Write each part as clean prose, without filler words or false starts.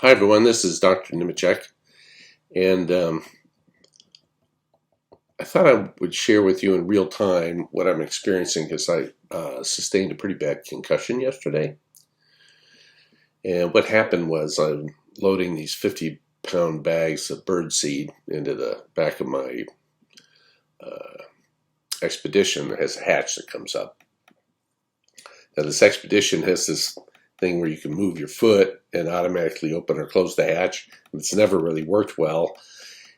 Hi everyone, this is Dr. Nemechek, and I thought I would share with you in real time what I'm experiencing because I sustained a pretty bad concussion yesterday. And what happened was I'm loading these 50-pound bags of birdseed into the back of my Expedition that has a hatch that comes up. Now this Expedition has this thing where you can move your foot and automatically open or close the hatch. It's never really worked well.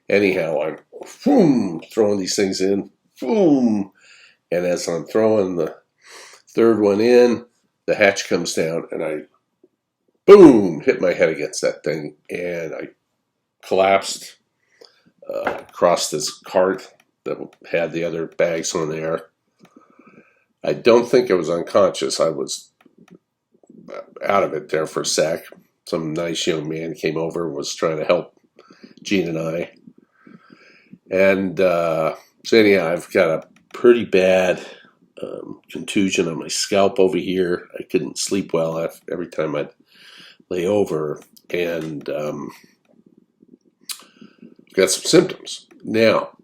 Anyhow, I'm throwing these things in, and as I'm throwing the third one in, the hatch comes down, and I, hit my head against that thing, and I collapsed across this cart that had the other bags on there. I don't think I was unconscious. I was out of it there for a sec. Some nice young man came over and was trying to help Gene and I. And so anyhow, I've got a pretty bad contusion on my scalp over here. I couldn't sleep well every time I'd lay over, and got some symptoms. Now,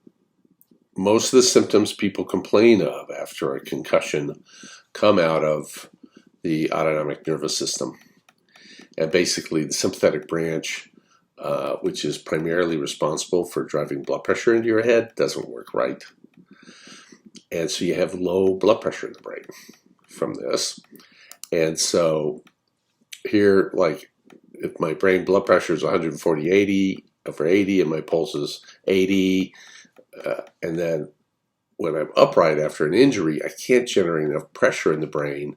most of the symptoms people complain of after a concussion come out of the autonomic nervous system. And basically the sympathetic branch, which is primarily responsible for driving blood pressure into your head, doesn't work right. And so you have low blood pressure in the brain from this. And so here, like if my brain blood pressure is 140/80 over 80 and my pulse is 80, and then when I'm upright after an injury, I can't generate enough pressure in the brain.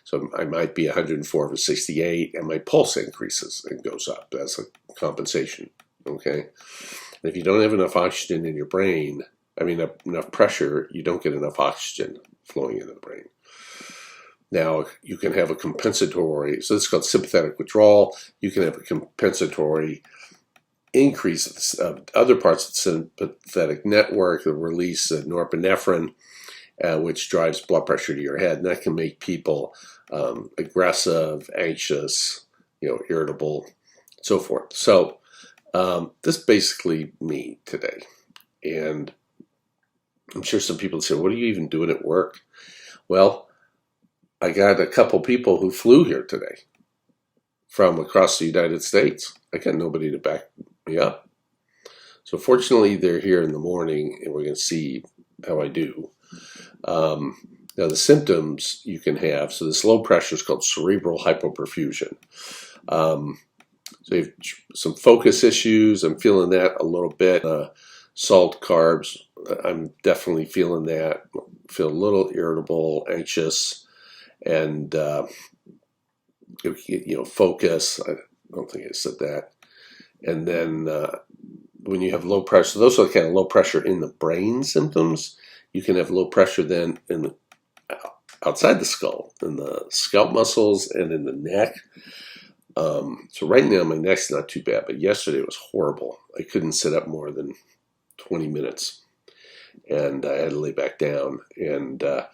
So I might be 104/68, and my pulse increases and goes up as a compensation, okay? And if you don't have enough oxygen in your brain, enough pressure, you don't get enough oxygen flowing into the brain. Now, you can have a compensatory, so this is called sympathetic withdrawal. You can have a compensatory increase of other parts of the sympathetic network, the release of norepinephrine, which drives blood pressure to your head, and that can make people aggressive, anxious, irritable, so forth. So this is basically me today, and I'm sure some people say, "What are you even doing at work?" Well, I got a couple people who flew here today from across the United States. I got nobody to back me up. So fortunately, they're here in the morning, and we're going to see how I do. Now, the symptoms you can have, so this low pressure is called cerebral hypoperfusion. So you have some focus issues. I'm feeling that a little bit. Salt, carbs, I'm definitely feeling that. Feel a little irritable, anxious, and focus. I don't think I said that. And then when you have low pressure, those are kind of low pressure in the brain symptoms. You can have low pressure then outside the skull, in the scalp muscles and in the neck. So right now my neck's not too bad, but yesterday it was horrible. I couldn't sit up more than 20 minutes, and I had to lay back down. And I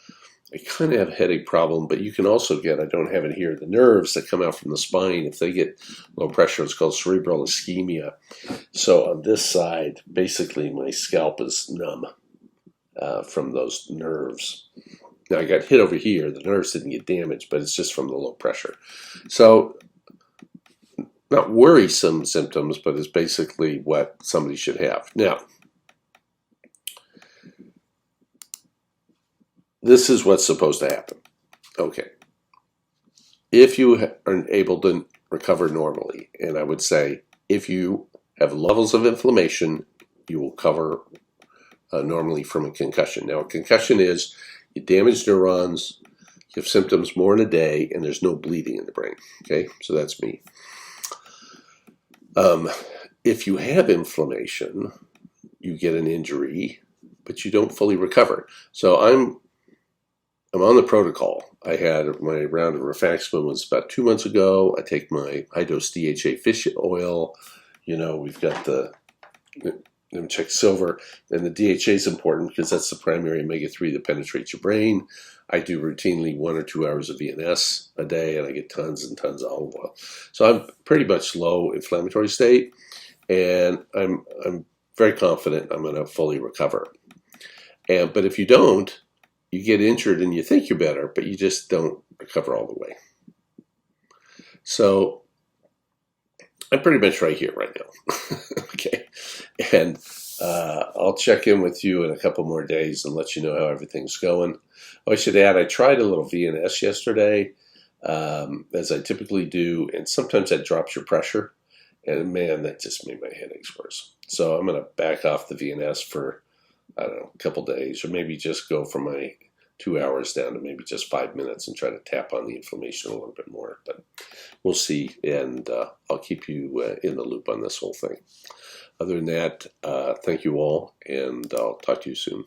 kind of have a headache problem, but you can also get, I don't have it here, the nerves that come out from the spine, if they get low pressure, it's called cerebral ischemia. So on this side, basically my scalp is numb from those nerves. Now I got hit over here, the nerves didn't get damaged, but it's just from the low pressure. So not worrisome symptoms, but it's basically what somebody should have. Now, this is what's supposed to happen. Okay. If you are able to recover normally, and I would say if you have levels of inflammation, you will recover normally from a concussion. Now, a concussion is you damage neurons, you have symptoms more in a day, and there's no bleeding in the brain. Okay, so that's me. If you have inflammation, you get an injury, but you don't fully recover. So I'm on the protocol. I had my round of rifaximin was about 2 months ago. I take my high-dose DHA fish oil. We've got the Nemechek silver. And the DHA is important because that's the primary omega-3 that penetrates your brain. I do routinely 1 or 2 hours of VNS a day, and I get tons and tons of olive oil. So I'm pretty much low inflammatory state, and I'm very confident I'm going to fully recover. But if you don't, you get injured and you think you're better, but you just don't recover all the way. So I'm pretty much right here right now. Okay. And I'll check in with you in a couple more days and let you know how everything's going. Oh, I should add, I tried a little VNS yesterday, as I typically do, and sometimes that drops your pressure. And man, that just made my headaches worse. So I'm going to back off the VNS for, I don't know, a couple days, or maybe just go from my 2 hours down to maybe just 5 minutes and try to tap on the inflammation a little bit more. But we'll see, and I'll keep you in the loop on this whole thing. Other than that, thank you all, and I'll talk to you soon.